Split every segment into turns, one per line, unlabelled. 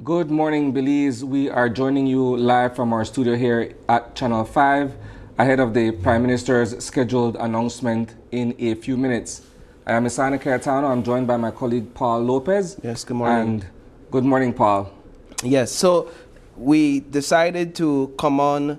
Good morning, Belize. We are joining you live from our studio here at Channel 5 ahead of the Prime Minister's scheduled announcement in a few minutes. I am Isana Cayetano. I'm joined by my colleague Paul Lopez.
Yes, good morning.
And good morning, Paul.
Yes, so we decided to come on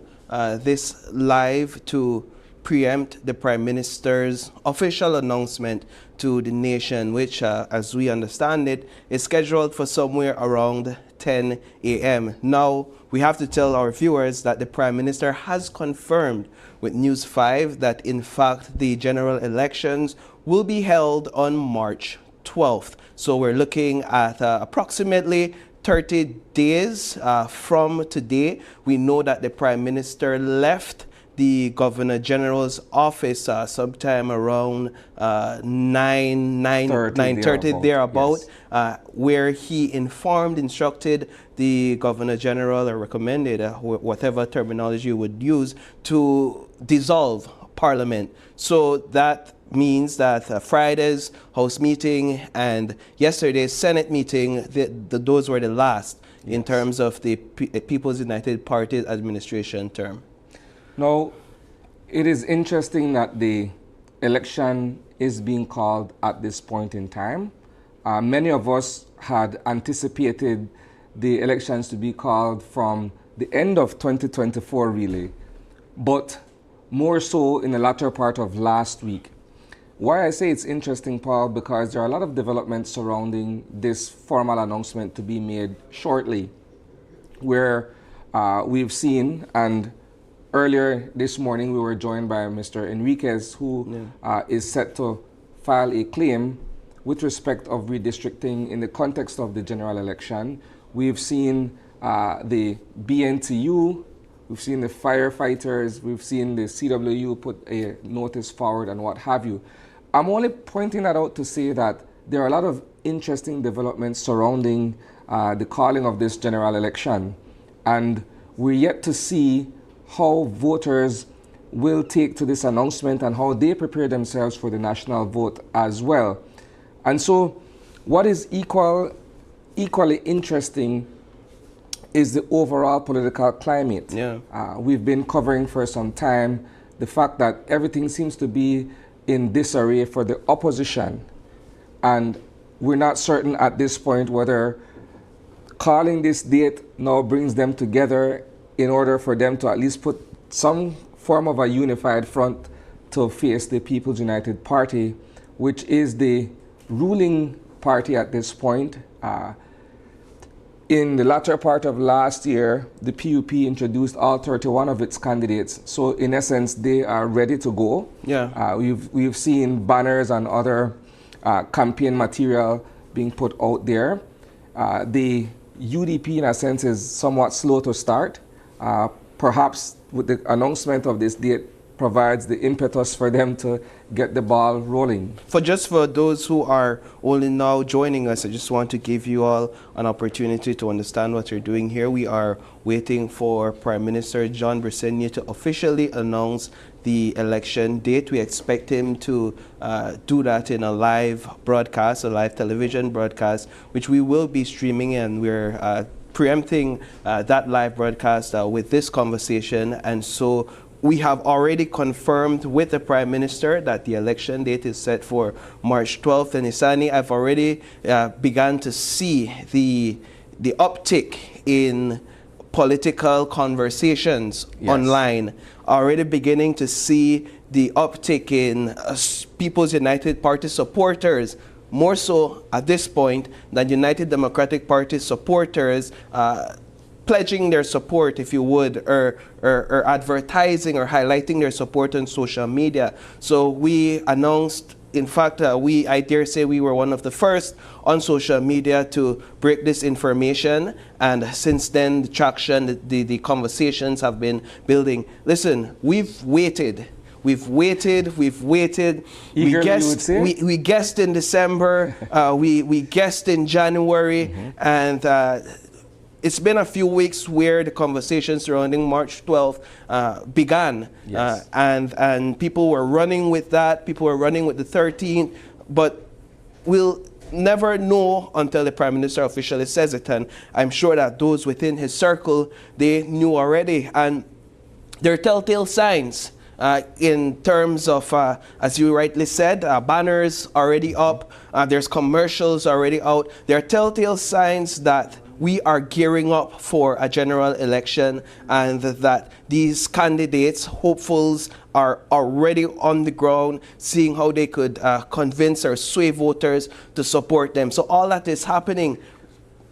this live to preempt the Prime Minister's official announcement to the nation, which, as we understand it, is scheduled for somewhere around 10 a.m. Now, we have to tell our viewers that the Prime Minister has confirmed with News 5 that, in fact, the general elections will be held on March 12th. So we're looking at approximately 30 days from today. We know that the Prime Minister left the Governor General's office sometime around 9:30 thereabout, yes. Where he instructed the Governor General, or recommended, whatever terminology you would use, to dissolve Parliament. So that means that Friday's House meeting and yesterday's Senate meeting, those were the last, yes, in terms of the People's United Party administration term.
Now, it is interesting that the election is being called at this point in time. Many of us had anticipated the elections to be called from the end of 2024, really, but more so in the latter part of last week. Why I say it's interesting, Paul, because there are a lot of developments surrounding this formal announcement to be made shortly, where we've seen, and earlier this morning we were joined by Mr. Enriquez, who is set to file a claim with respect of redistricting in the context of the general election. We've seen the BNTU, we've seen the firefighters, we've seen the CWU put a notice forward and what have you. I'm only pointing that out to say that there are a lot of interesting developments surrounding the calling of this general election. And we're yet to see how voters will take to this announcement and how they prepare themselves for the national vote as well. And so what is equally interesting is the overall political climate.
Yeah.
We've been covering for some time the fact that everything seems to be in disarray for the opposition, and we're not certain at this point whether calling this date now brings them together in order for them to at least put some form of a unified front to face the People's United Party, which is the ruling party at this point. In the latter part of last year, the PUP introduced all 31 of its candidates. So in essence, they are ready to go.
Yeah.
We've seen banners and other campaign material being put out there. The UDP, in a sense, is somewhat slow to start. Perhaps with the announcement of this date provides the impetus for them to get the ball rolling.
For those who are only now joining us, I just want to give you all an opportunity to understand what you're doing here. We are waiting for Prime Minister John Briceno to officially announce the election date. We expect him to do that in a live broadcast, a live television broadcast, which we will be streaming, and we're preempting that live broadcast with this conversation. And so we have already confirmed with the Prime Minister that the election date is set for March 12th. And Isani, I've already begun to see the uptick in political conversations, yes, online. Already beginning to see the uptick in People's United Party supporters, more so at this point than United Democratic Party supporters pledging their support, if you would, or advertising or highlighting their support on social media. So we announced, in fact, I dare say we were one of the first on social media to break this information. And since then, the traction, the conversations have been building. Listen, we've waited. We guessed in December, we guessed in January, and it's been a few weeks where the conversation surrounding March 12th began.
Yes.
And people were running with that. People were running with the 13th. But we'll never know until the Prime Minister officially says it, and I'm sure that those within his circle, they knew already. And there are telltale signs in terms of, as you rightly said, banners already up, there's commercials already out. There are telltale signs that we are gearing up for a general election, and that these candidates, hopefuls, are already on the ground, seeing how they could convince or sway voters to support them. So all that is happening.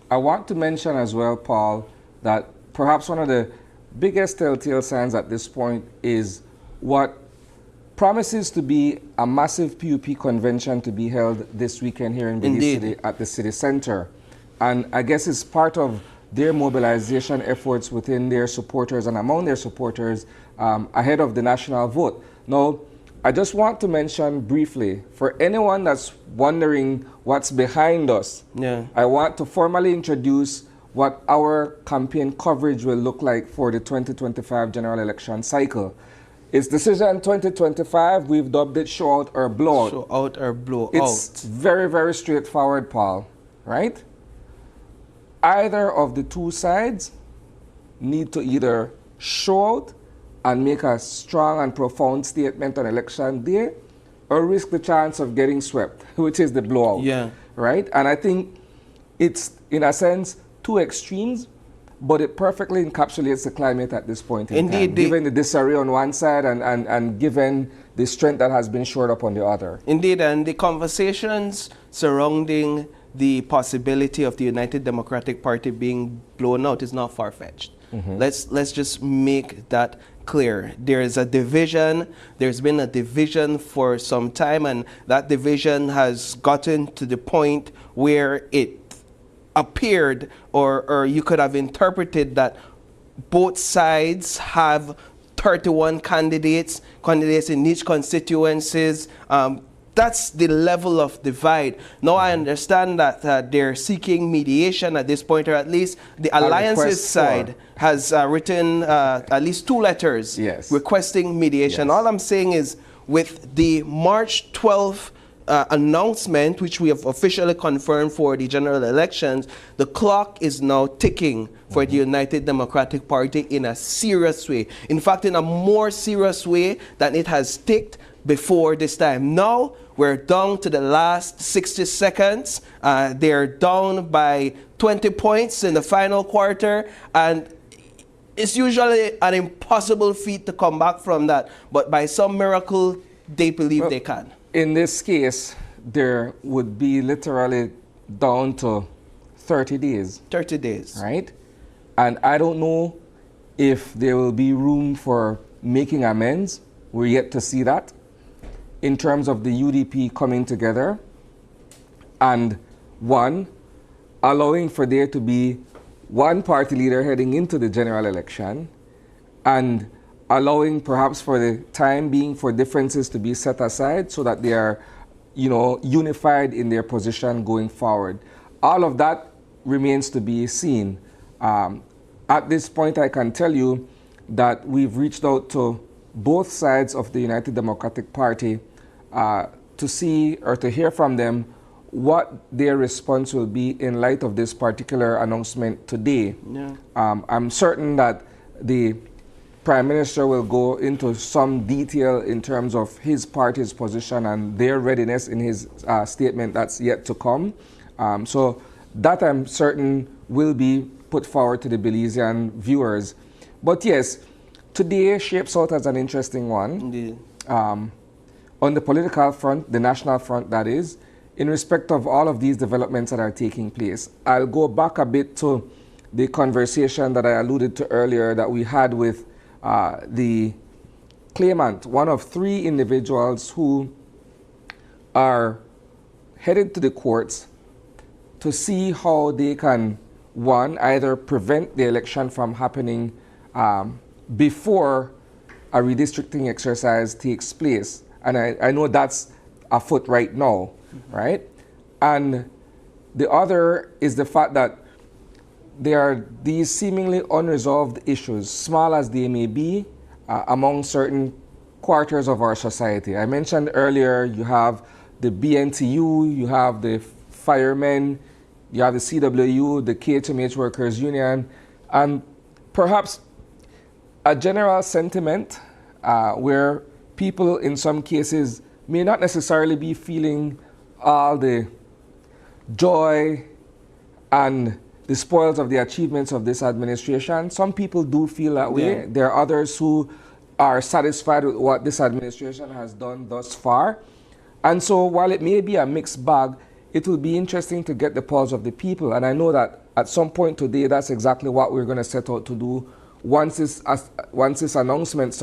I want to mention as well, Paul, that perhaps one of the biggest telltale signs at this point is what promises to be a massive PUP convention to be held this weekend here in Belize City at the city center. And I guess it's part of their mobilization efforts within their supporters and among their supporters ahead of the national vote. Now, I just want to mention briefly, for anyone that's wondering what's behind us, I want to formally introduce what our campaign coverage will look like for the 2025 general election cycle. It's Decision 2025. We've dubbed it Show Out or Blow Out.
Show Out or Blow Out.
It's very, very straightforward, Paul, right? Either of the two sides need to either show out and make a strong and profound statement on election day, or risk the chance of getting swept, which is the blowout.
Yeah.
Right? And I think it's, in a sense, two extremes, but it perfectly encapsulates the climate at this point in time, given the disarray on one side and given the strength that has been shored up on the other.
Indeed, and the conversations surrounding the possibility of the United Democratic Party being blown out is not far-fetched. Let's just make that clear. There is a division. There's been a division for some time, and that division has gotten to the point where it appeared, or you could have interpreted that both sides have 31 candidates in each constituencies. That's the level of divide. Now I understand that they're seeking mediation at this point, or at least the alliances side has written at least 2 letters requesting mediation. All I'm saying is, with the March 12th announcement, which we have officially confirmed for the general elections, the clock is now ticking for the United Democratic Party in a serious way. In fact, in a more serious way than it has ticked before this time. Now, we're down to the last 60 seconds. They're down by 20 points in the final quarter, and it's usually an impossible feat to come back from that. But by some miracle, they believe they can.
In this case, there would be literally down to 30 days.
30 days.
Right? And I don't know if there will be room for making amends. We're yet to see that. In terms of the UDP coming together and allowing for there to be one party leader heading into the general election, and allowing perhaps for the time being for differences to be set aside so that they are, unified in their position going forward. All of that remains to be seen. At this point, I can tell you that we've reached out to both sides of the United Democratic Party to see or to hear from them what their response will be in light of this particular announcement today. I'm certain that the Prime Minister will go into some detail in terms of his party's position and their readiness in his statement that's yet to come. So that, I'm certain, will be put forward to the Belizean viewers. But yes, today shapes out as an interesting one.
Indeed.
On the political front, the national front, that is, in respect of all of these developments that are taking place. I'll go back a bit to the conversation that I alluded to earlier that we had with the claimant, one of 3 individuals who are headed to the courts to see how they can, either prevent the election from happening before a redistricting exercise takes place. And I know that's afoot right now, right? And the other is the fact that there are these seemingly unresolved issues, small as they may be, among certain quarters of our society. I mentioned earlier, you have the BNTU, you have the firemen, you have the CWU, the KHMH Workers Union, and perhaps a general sentiment where people in some cases may not necessarily be feeling all the joy and the spoils of the achievements of this administration. Some people do feel that way.
Yeah.
There are others who are satisfied with what this administration has done thus far. And so while it may be a mixed bag, it will be interesting to get the pulse of the people. And I know that at some point today, that's exactly what we're going to set out to do once this announcement,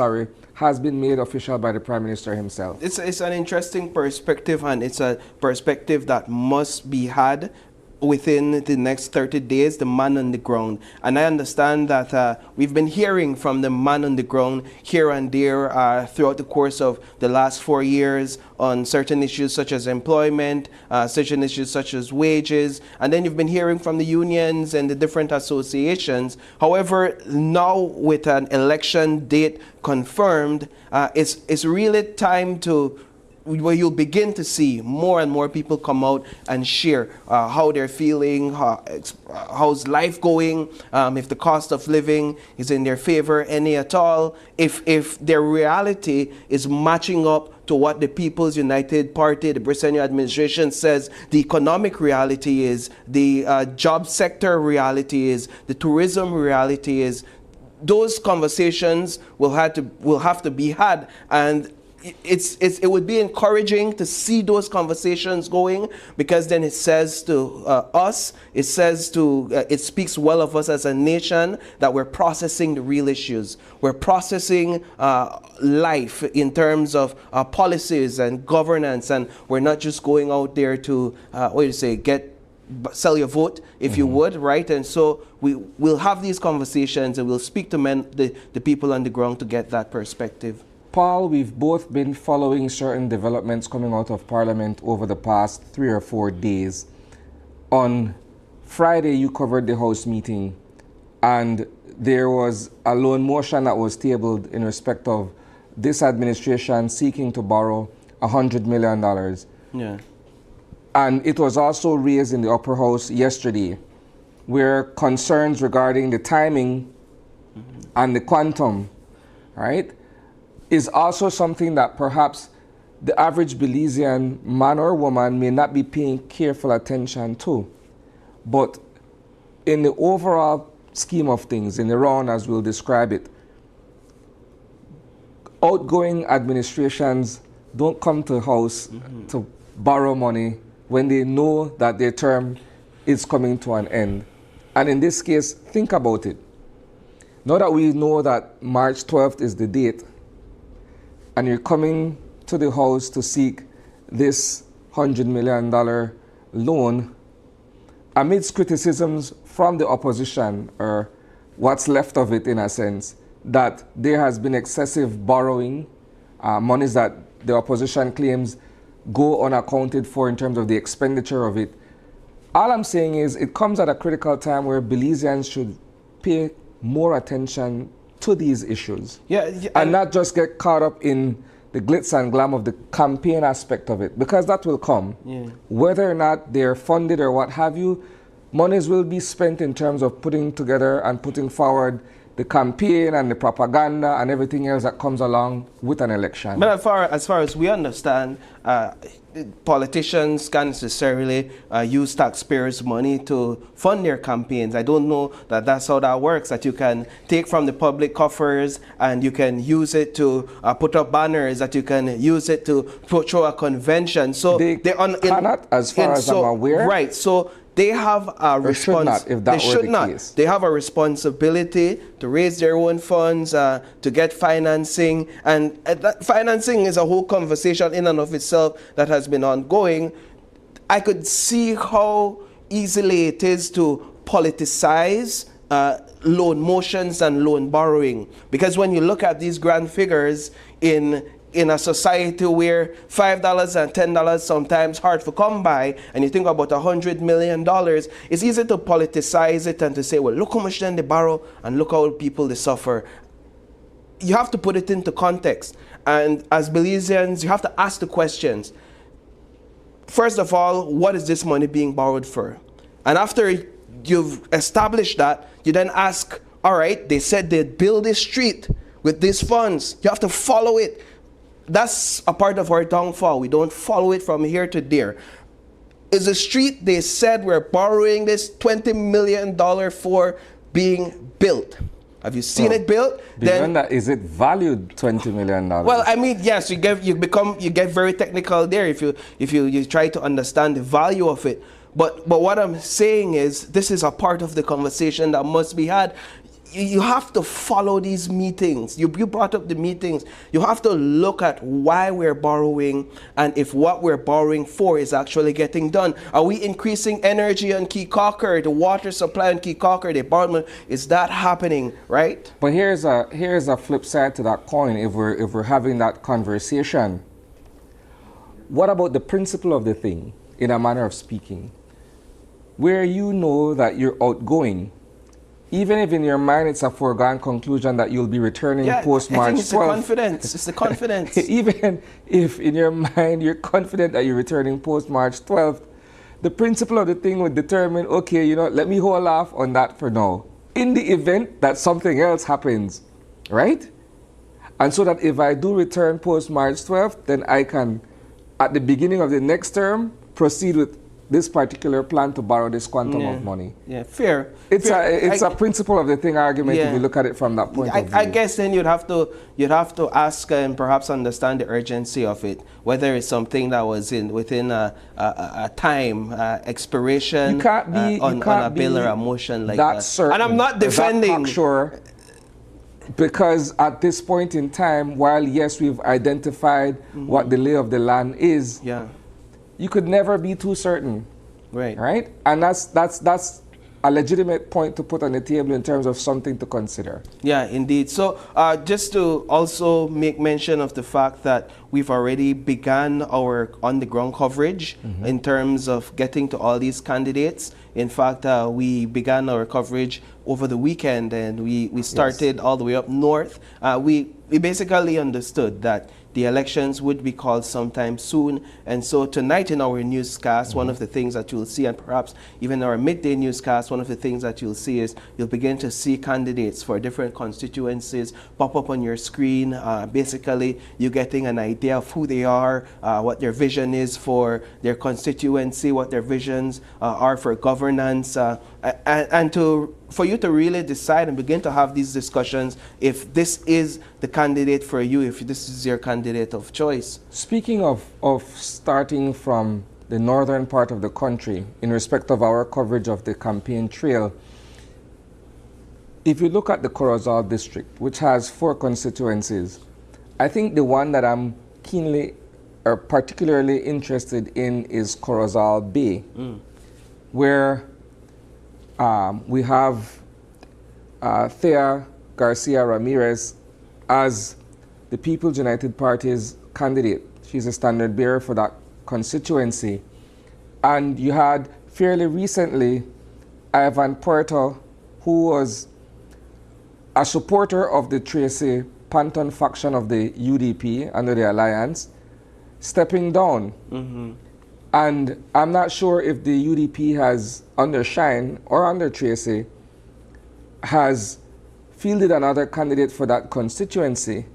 has been made official by the Prime Minister himself.
It's an interesting perspective, and it's a perspective that must be had within the next 30 days, the man on the ground. And I understand that we've been hearing from the man on the ground here and there throughout the course of the last 4 years on certain issues such as employment, certain issues such as wages, and then you've been hearing from the unions and the different associations. However, now with an election date confirmed, it's really time to where you'll begin to see more and more people come out and share how they're feeling, how's life going, if the cost of living is in their favor, any at all, if their reality is matching up to what the People's United Party, the Briceno administration says the economic reality is, the job sector reality is, the tourism reality is. Those conversations will have to be had, and it would be encouraging to see those conversations going, because then it says to us, it speaks well of us as a nation that we're processing the real issues. We're processing life in terms of policies and governance, and we're not just going out there to sell your vote, if you would, right? And so we'll have these conversations, and we'll speak to the people on the ground to get that perspective.
Paul, we've both been following certain developments coming out of Parliament over the past 3 or 4 days. On Friday, you covered the House meeting, and there was a lone motion that was tabled in respect of this administration seeking to borrow $100 million.
Yeah.
And it was also raised in the upper house yesterday, where concerns regarding the timing and the quantum, right, is also something that perhaps the average Belizean man or woman may not be paying careful attention to. But in the overall scheme of things, in the round as we'll describe it, outgoing administrations don't come to the house to borrow money when they know that their term is coming to an end. And in this case, think about it. Now that we know that March 12th is the date, and you're coming to the house to seek this $100 million loan, amidst criticisms from the opposition, or what's left of it in a sense, that there has been excessive borrowing, monies that the opposition claims go unaccounted for in terms of the expenditure of it. All I'm saying is it comes at a critical time where Belizeans should pay more attention to these issues, and not just get caught up in the glitz and glam of the campaign aspect of it, because that will come. Whether or not they're funded or what have you, monies will be spent in terms of putting together and putting forward the campaign and the propaganda and everything else that comes along with an election.
But as far as we understand, politicians can't necessarily use taxpayers' money to fund their campaigns. I don't know that that's how that works, that you can take from the public coffers and you can use it to put up banners, that you can use it to throw a convention. So
they cannot, as far as I'm aware.
Right, so they have a responsibility. They have a responsibility to raise their own funds, to get financing, and that financing is a whole conversation in and of itself that has been ongoing. I could see how easily it is to politicize loan motions and loan borrowing, because when you look at these grand figures in a society where $5 and $10 sometimes hard to come by, and you think about $100 million, it's easy to politicize it and to say, well, look how much then they borrow and look how people they suffer. You have to put it into context. And as Belizeans, you have to ask the questions. first of all, what is this money being borrowed for? And after you've established that, you then ask, all right, they said they'd build this street with these funds. You have to follow it. That's a part of our downfall. We don't follow it from here to there. Is the street they said we're borrowing this $20 million for being built? Have you seen it built?
Then that, is it valued $20 million?
Well, I mean, yes, you get very technical there if you try to understand the value of it. But what I'm saying is, this is a part of the conversation that must be had. You have to follow these meetings. You brought up the meetings. You have to look at why we're borrowing and if what we're borrowing for is actually getting done. Are we increasing energy on Key Cocker, the water supply on Key Cocker, the environment? Is that happening, right?
But here's a flip side to that coin. If we're having that conversation, what about the principle of the thing, in a manner of speaking, where you know that you're outgoing? Even if in your mind it's a foregone conclusion that you'll be returning post-March 12th.
It's the confidence. It's the confidence.
Even if in your mind you're confident that you're returning post-March 12th, the principle of the thing would determine, okay, you know, let me hold off on that for now. In the event that something else happens, right? And so that if I do return post-March 12th, then I can, at the beginning of the next term, proceed with this particular plan to borrow this quantum of money.
Yeah, fair.
It's
fair.
a principle of the thing argument if you look at it from that point of view.
I guess then you'd have to ask and perhaps understand the urgency of it, whether it's something that was within a time expiration on a bill or a motion like that. And I'm not defending.
Sure. Because at this point in time, while yes, we've identified what the lay of the land is, you could never be too certain, right? And that's a legitimate point to put on the table in terms of something to consider.
Yeah, indeed. So just to also make mention of the fact that we've already begun our on-the-ground coverage in terms of getting to all these candidates. In fact, we began our coverage over the weekend, and we started all the way up north. We basically understood that the elections would be called sometime soon. And so tonight in our newscast, one of the things that you'll see, and perhaps even our midday newscast, one of the things that you'll see is you'll begin to see candidates for different constituencies pop up on your screen. Basically, you're getting an idea of who they are, what their vision is for their constituency, what their visions are for governance, and for you to really decide and begin to have these discussions if this is the candidate for you, if this is your candidate of choice.
Speaking of starting from the northern part of the country, in respect of our coverage of the campaign trail, if you look at the Corozal district, which has 4 constituencies, I think the one that I'm keenly or particularly interested in is Corozal Bay, where we have Thea Garcia Ramirez as the People's United Party's candidate. She's a standard bearer for that constituency. And you had fairly recently Ivan Puerto, who was a supporter of the Tracy Panton faction of the UDP under the alliance, stepping down. And I'm not sure if the UDP has, under Shine or under Tracy, has fielded another candidate for that constituency.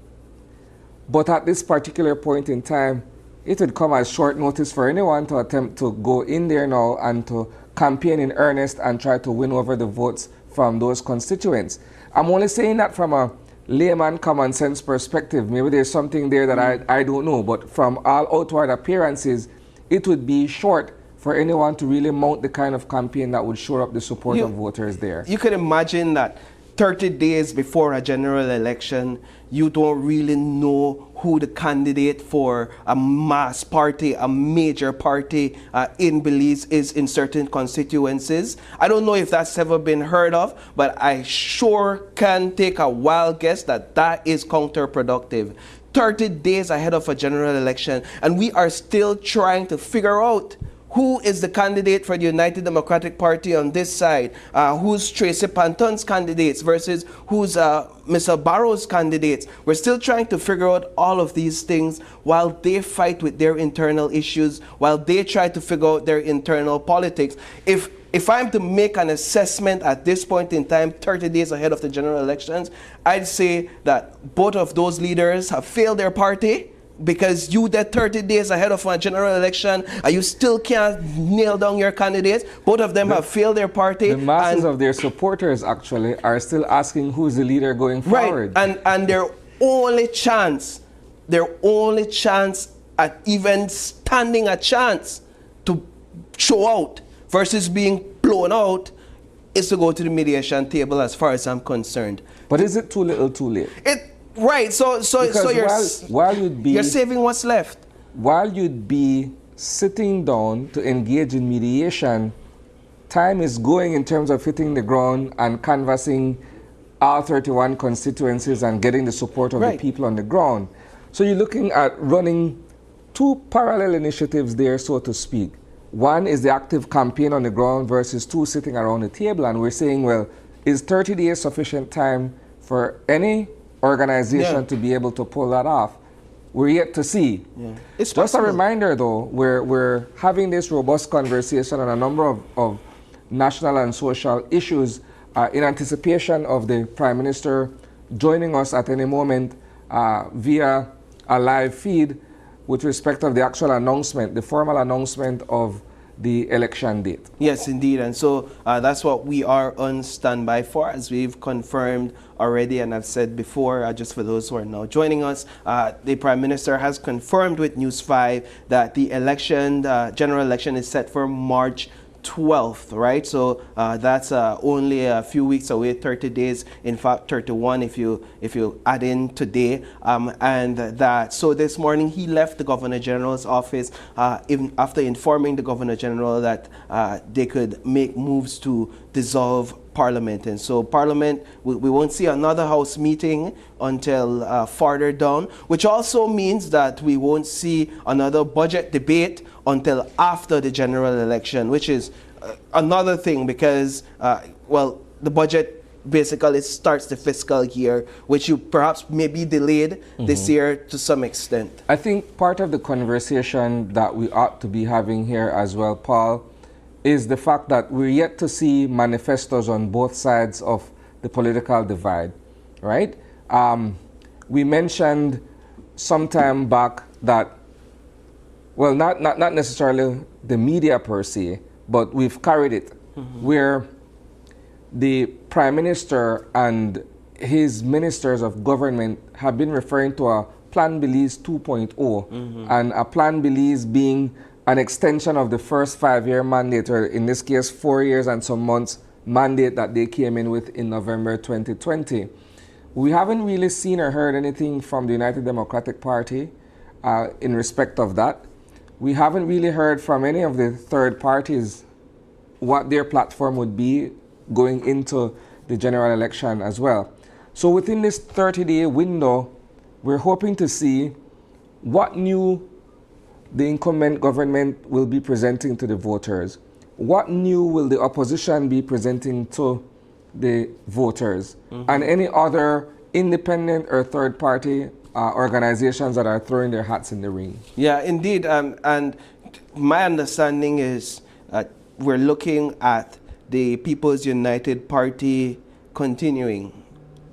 But at this particular point in time, it would come as short notice for anyone to attempt to go in there now and to campaign in earnest and try to win over the votes from those constituents. I'm only saying that from a layman common sense perspective. Maybe there's something there that I don't know, but from all outward appearances, it would be short for anyone to really mount the kind of campaign that would shore up the support of voters there.
You could imagine that 30 days before a general election, you don't really know who the candidate for a mass party, a major party in Belize is in certain constituencies. I don't know if that's ever been heard of, but I sure can take a wild guess that that is counterproductive. 30 days ahead of a general election, and we are still trying to figure out who is the candidate for the United Democratic Party on this side? Who's Tracy Panton's candidates versus who's Mr. Barrow's candidates? We're still trying to figure out all of these things while they fight with their internal issues, while they try to figure out their internal politics. If I'm to make an assessment at this point in time, 30 days ahead of the general elections, I'd say that both of those leaders have failed their party, because you that 30 days ahead of a general election and you still can't nail down your candidates. Both of them have failed their party.
The masses of their supporters actually are still asking who's the leader going forward.
Right, and their only chance at even standing a chance to show out versus being blown out is to go to the mediation table, as far as I'm concerned.
But is it too little, too late?
Right, so
while you're
saving what's left.
While you'd be sitting down to engage in mediation, time is going in terms of hitting the ground and canvassing all 31 constituencies and getting the support of the people on the ground. So you're looking at running two parallel initiatives there, so to speak. One is the active campaign on the ground versus two sitting around the table, and we're saying, well, is 30 days sufficient time for any organization to be able to pull that off? We're yet to see. It's just a reminder, though, we're having this robust conversation on a number of national and social issues in anticipation of the Prime Minister joining us at any moment via a live feed with respect of the actual announcement, the formal announcement of the election date.
Yes, indeed. And so that's what we are on standby for, as we've confirmed already, and I've said before, just for those who are now joining us, the Prime Minister has confirmed with News 5 that the election, general election, is set for March 12th, right? So that's only a few weeks away, 30 days, in fact 31 if you add in today, and that so this morning he left the Governor General's office even after informing the Governor General that they could make moves to dissolve Parliament. And so Parliament, we won't see another House meeting until farther down, which also means that we won't see another budget debate until after the general election, which is another thing because, well, the budget basically starts the fiscal year, which you perhaps may be delayed this year to some extent.
I think part of the conversation that we ought to be having here as well, Paul, is the fact that we're yet to see manifestos on both sides of the political divide, right? We mentioned some time back that, well, not necessarily the media per se, but we've carried it, where the Prime Minister and his ministers of government have been referring to a Plan Belize 2.0, and a Plan Belize being an extension of the first 5-year mandate, or in this case 4 years and some months mandate that they came in with in November 2020. We haven't really seen or heard anything from the United Democratic Party in respect of that. We haven't really heard from any of the third parties what their platform would be going into the general election as well. So within this 30-day window, we're hoping to see what new the incumbent government will be presenting to the voters. What new will the opposition be presenting to the voters? And any other independent or third party organizations that are throwing their hats in the ring.
Yeah, indeed. And my understanding is we're looking at the People's United Party continuing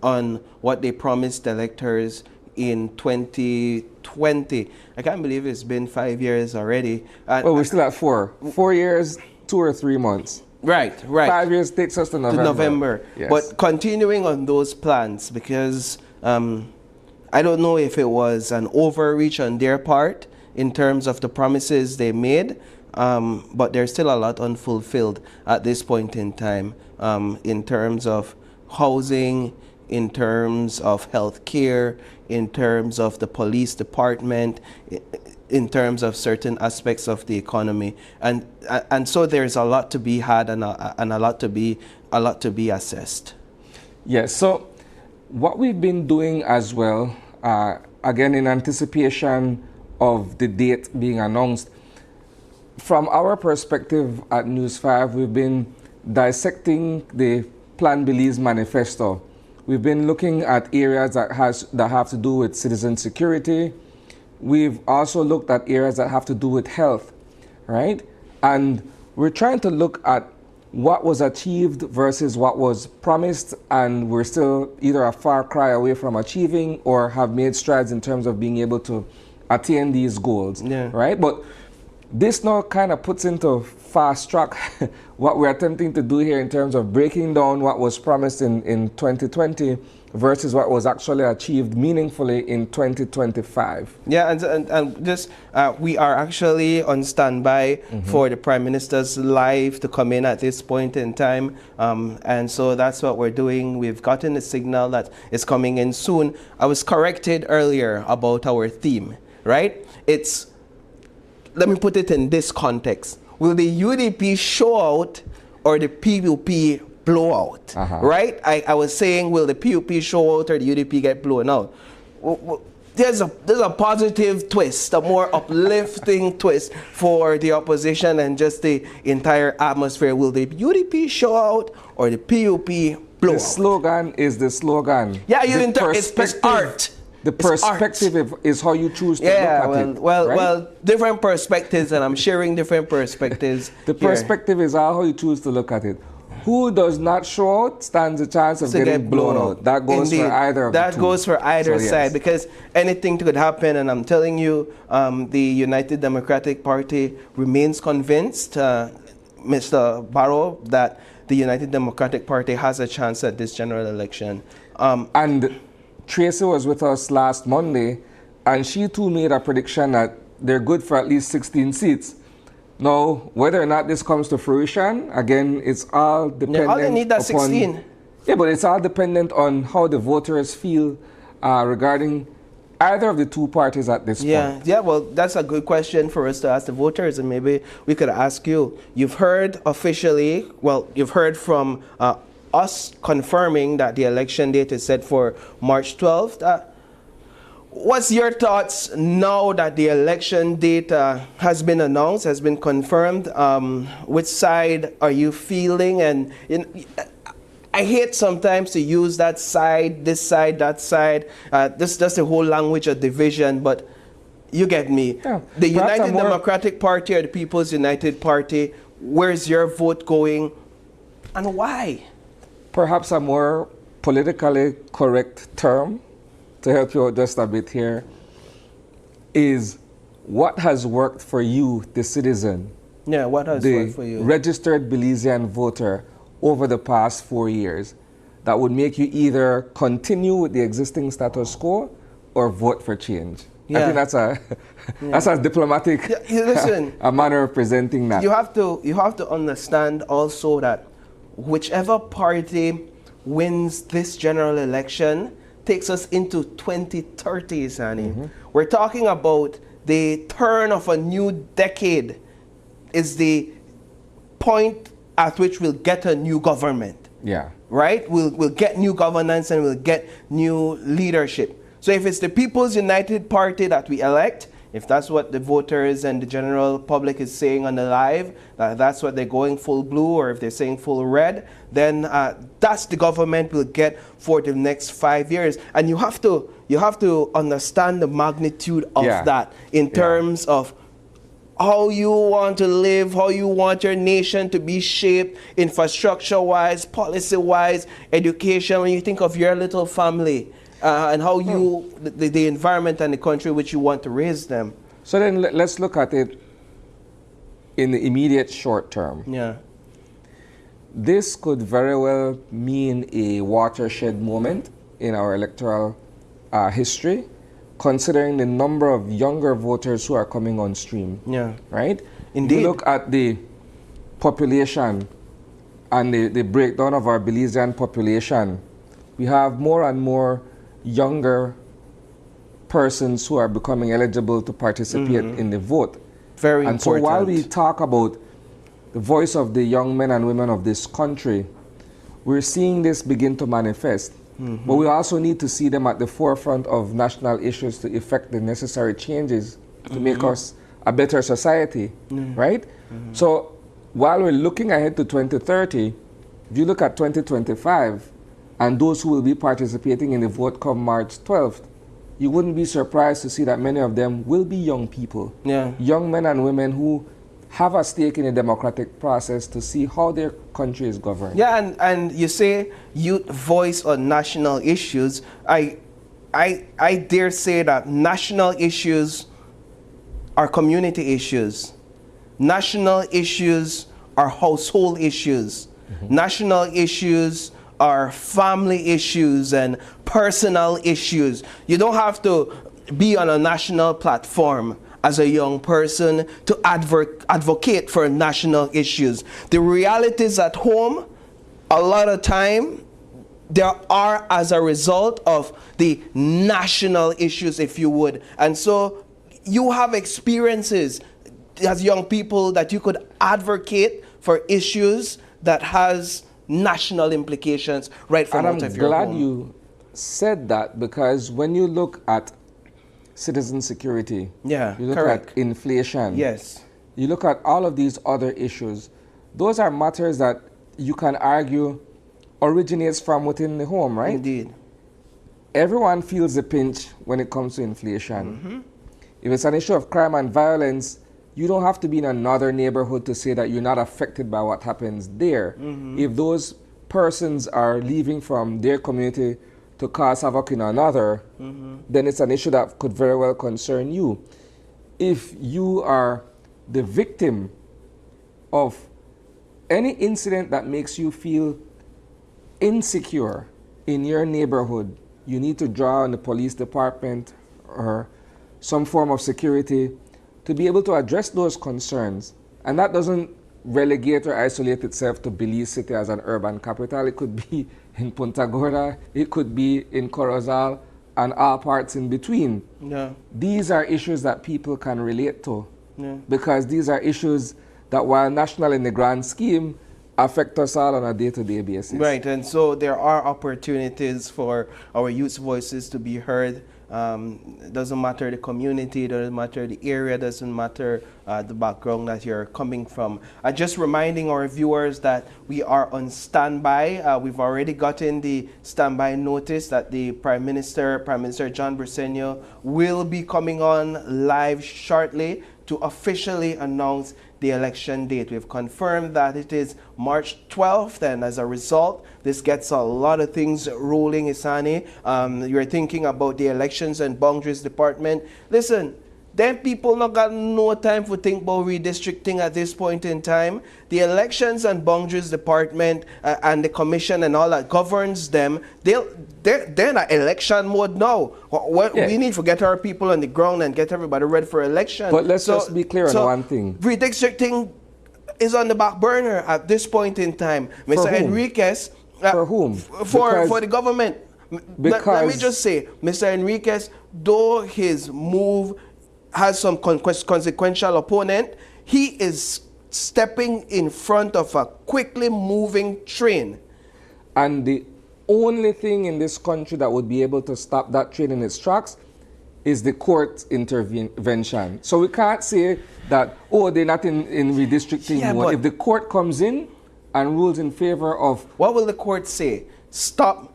on what they promised electors in 2020. I can't believe it's been 5 years already.
Well, we're still at 4. 4 years, 2 or 3 months.
Right.
5 years takes us to November.
Yes. But continuing on those plans, because I don't know if it was an overreach on their part in terms of the promises they made, but there's still a lot unfulfilled at this point in time, in terms of housing, in terms of health care, in terms of the police department, in terms of certain aspects of the economy, and so there's a lot to be had and a lot to be assessed.
Yes. So what we've been doing as well, again in anticipation of the date being announced, from our perspective at News 5, we've been dissecting the Plan Belize manifesto. We've been looking at areas that have to do with citizen security. We've also looked at areas that have to do with health, right? And we're trying to look at what was achieved versus what was promised, and we're still either a far cry away from achieving or have made strides in terms of being able to attain these goals, right? But this now kind of puts into fast track what we're attempting to do here in terms of breaking down what was promised in 2020 versus what was actually achieved meaningfully in 2025.
Yeah, and just we are actually on standby for the Prime Minister's live to come in at this point in time, and so that's what we're doing. We've gotten a signal that it's coming in soon. I was corrected earlier about our theme, right? It's, let me put it in this context. Will the UDP show out or the PUP blow out, right? I was saying, will the PUP show out or the UDP get blown out? There's a positive twist, a more uplifting twist for the opposition and just the entire atmosphere. Will the UDP show out or the PUP blow out?
The slogan is the slogan.
Yeah, it's art.
The perspective is how you choose to look at it.
Well, different perspectives, and I'm sharing different perspectives.
The perspective is how you choose to look at it. Who does not show out stands a chance of getting blown out. That goes for either of the two.
That goes for either side, because anything could happen, and I'm telling you, the United Democratic Party remains convinced, Mr. Barrow, that the United Democratic Party has a chance at this general election.
And Tracy was with us last Monday, and she too made a prediction that they're good for at least 16 seats. Now, whether or not this comes to fruition, again, it's all dependent
all they need that 16.
Yeah, but it's all dependent on how the voters feel regarding either of the two parties at this point.
Yeah, well, that's a good question for us to ask the voters, and maybe we could ask you. You've heard officially, well, you've heard from us confirming that the election date is set for March 12th. What's your thoughts now that the election date has been announced, has been confirmed? Which side are you feeling? And I hate sometimes to use that side, this side, that side. That's the whole language of division, but you get me. Yeah, the United Democratic Party or the People's United Party, where's your vote going and why?
Perhaps a more politically correct term, to help you out just a bit here, is what has worked for you, the citizen?
Yeah, what has worked for you?
The registered Belizean voter over the past 4 years that would make you either continue with the existing status quo or vote for change. Yeah. I think that's a diplomatic
listen,
a manner of presenting that.
You have to understand also that whichever party wins this general election takes us into 2030, Sani. We're talking about the turn of a new decade is the point at which we'll get a new government.
Yeah.
Right? We'll get new governance and we'll get new leadership. So if it's the People's United Party that we elect, if that's what the voters and the general public is saying on the live, that's what they're going full blue, or if they're saying full red, then that's the government we'll get for the next 5 years. And you have to understand the magnitude of that in terms of how you want to live, how you want your nation to be shaped, infrastructure-wise, policy-wise, education, when you think of your little family. And how you, the environment and the country which you want to raise them.
So then let's look at it in the immediate short term.
Yeah.
This could very well mean a watershed moment in our electoral history, considering the number of younger voters who are coming on stream.
Yeah.
Right?
Indeed.
If you look at the population and the breakdown of our Belizean population, we have more and more younger persons who are becoming eligible to participate in the vote.
Very important.
And so while we talk about the voice of the young men and women of this country, we're seeing this begin to manifest. But we also need to see them at the forefront of national issues to effect the necessary changes to make us a better society, right? So while we're looking ahead to 2030, if you look at 2025 and those who will be participating in the vote come March 12th, you wouldn't be surprised to see that many of them will be young people, young men and women who have a stake in the democratic process to see how their country is governed.
Yeah, and you say youth voice on national issues. I dare say that national issues are community issues. National issues are household issues. National issues are family issues and personal issues. You don't have to be on a national platform as a young person to advocate for national issues. The realities at home, a lot of time, there are as a result of the national issues, if you would. And so you have experiences as young people that you could advocate for issues that has national implications right from out of your home.
I'm glad you said that, because when you look at citizen security, you look at inflation, you look at all of these other issues, those are matters that you can argue originates from within the home, right?
Indeed.
Everyone feels the pinch when it comes to inflation. If it's an issue of crime and violence, you don't have to be in another neighborhood to say that you're not affected by what happens there. If those persons are leaving from their community to cause havoc in another, then it's an issue that could very well concern you. If you are the victim of any incident that makes you feel insecure in your neighborhood, you need to draw on the police department or some form of security to be able to address those concerns. And that doesn't relegate or isolate itself to Belize City as an urban capital. It could be in Punta Gorda, it could be in Corozal, and all parts in between. These are issues that people can relate to, because these are issues that, while national in the grand scheme, affect us all on a day-to-day basis.
Right, and so there are opportunities for our youth voices to be heard. It doesn't matter the community, it doesn't matter the area, it doesn't matter the background that you're coming from. Just reminding our viewers that we are on standby. We've already gotten the standby notice that the Prime Minister John Briceno, will be coming on live shortly to officially announce the election date. We've confirmed that it is March 12th, and as a result, this gets a lot of things rolling, Isani. You're thinking about the Elections and Boundaries Department. Listen, them people not got no time for think about redistricting at this point in time. The Elections and Boundaries Department and the commission and all that governs them, they're in election mode now. We need to get our people on the ground and get everybody ready for election.
But let's just be clear on one thing.
Redistricting is on the back burner at this point in time. Mr. Enriquez.
For whom?
For the government. Let me just say, Mr. Enriquez, though his move has some consequential opponent, he is stepping in front of a quickly moving train.
And the only thing in this country that would be able to stop that train in its tracks is the court intervention. So we can't say that, oh, they're not in redistricting mode. If the court comes in and rules in favor of...
What will the court say? Stop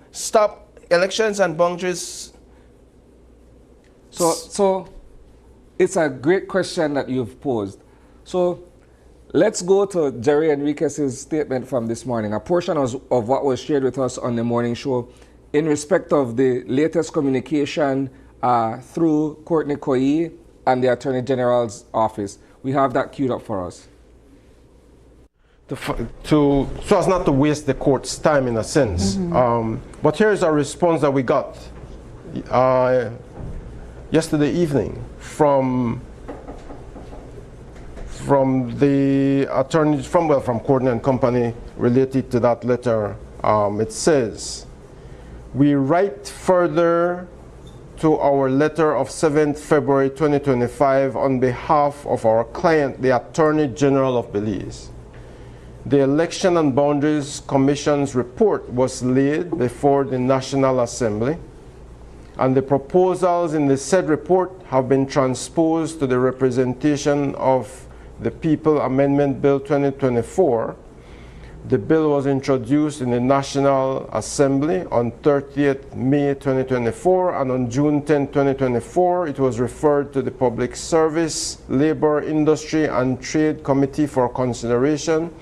elections and boundaries?
So it's a great question that you've posed. So let's go to Jerry Enriquez's statement from this morning, a portion of what was shared with us on the morning show in respect of the latest communication through Courtney Koyi and the Attorney General's office. We have that queued up for us.
So as not to waste the court's time in a sense. But here's a response that we got yesterday evening from the attorney, from Courtney and Company related to that letter. It says, we write further to our letter of 7th February 2025 on behalf of our client, the Attorney General of Belize. The Election and Boundaries Commission's report was laid before the National Assembly. and the proposals in the said report have been transposed to the Representation of the People Amendment Bill 2024. The bill was introduced in the National Assembly on 30th May 2024, and on June 10, 2024, it was referred to the Public Service, Labor, Industry and Trade Committee for consideration.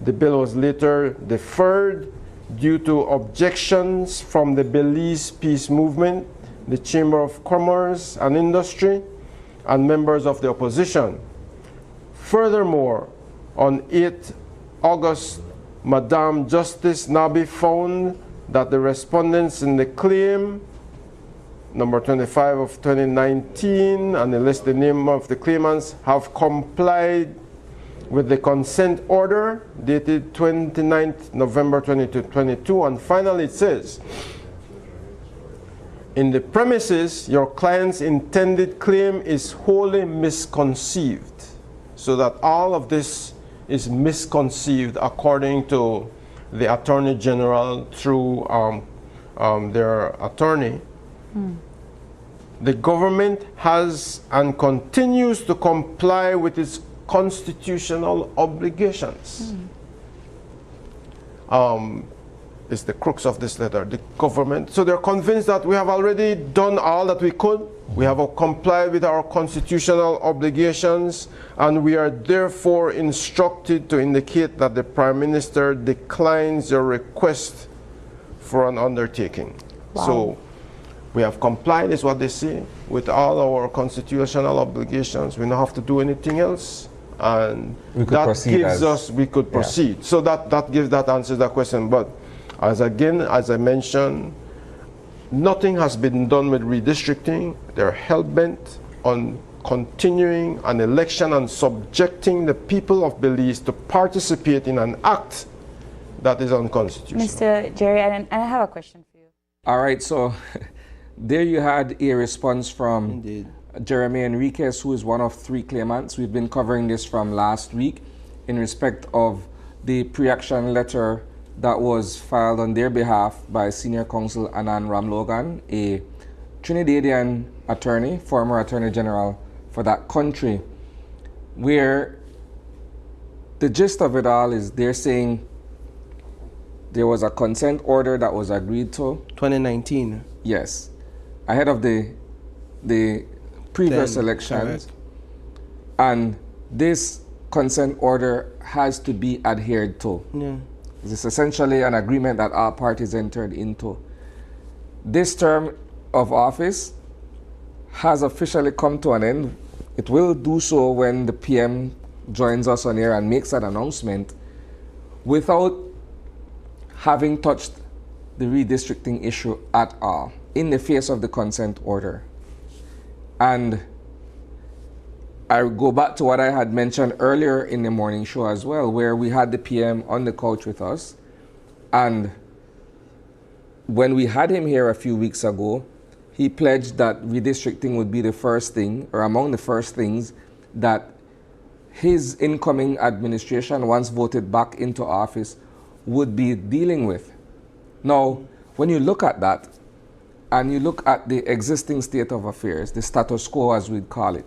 The bill was later deferred due to objections from the Belize Peace Movement, the Chamber of Commerce and Industry, and members of the opposition. Furthermore, on 8 August, Madam Justice Nabi found that the respondents in the claim, number 25 of 2019, and they list the name of the claimants, have complied with the consent order dated 29th November 2022. And finally it says, in the premises, your client's intended claim is wholly misconceived. So that all of this is misconceived according to the Attorney General through their attorney. The government has and continues to comply with its constitutional obligations. Is the crux of this letter, the government. So they're convinced that we have already done all that we could. We have complied with our constitutional obligations, and we are therefore instructed to indicate that the Prime Minister declines your request for an undertaking.
Wow.
So we have complied, is what they say, with all our constitutional obligations. We don't have to do anything else. And
we could
that
proceed
gives us, we could proceed. Yeah. So that answers that question. But as I mentioned, nothing has been done with redistricting. They're hell-bent on continuing an election and subjecting the people of Belize to participate in an act that is unconstitutional.
Mr. Jerry, I have a question for you.
All right, so there you had a response from
Indeed.
Jeremy Enriquez, who is one of 3 claimants. We've been covering this from last week in respect of the pre-action letter that was filed on their behalf by Senior Counsel Anand Ramlogan, a Trinidadian attorney, former Attorney General for that country, where the gist of it all is they're saying there was a consent order that was agreed to.
2019.
Yes, ahead of the previous elections.
Correct.
And this consent order has to be adhered to.
Yeah.
It's essentially an agreement that all parties entered into. This term of office has officially come to an end. It will do so when the PM joins us on air and makes an announcement without having touched the redistricting issue at all in the face of the consent order. And I go back to what I had mentioned earlier in the morning show as well, where we had the PM on the couch with us. And when we had him here a few weeks ago, he pledged that redistricting would be the first thing, or among the first things, that his incoming administration, once voted back into office, would be dealing with. Now, when you look at that, and you look at the existing state of affairs, the status quo as we'd call it,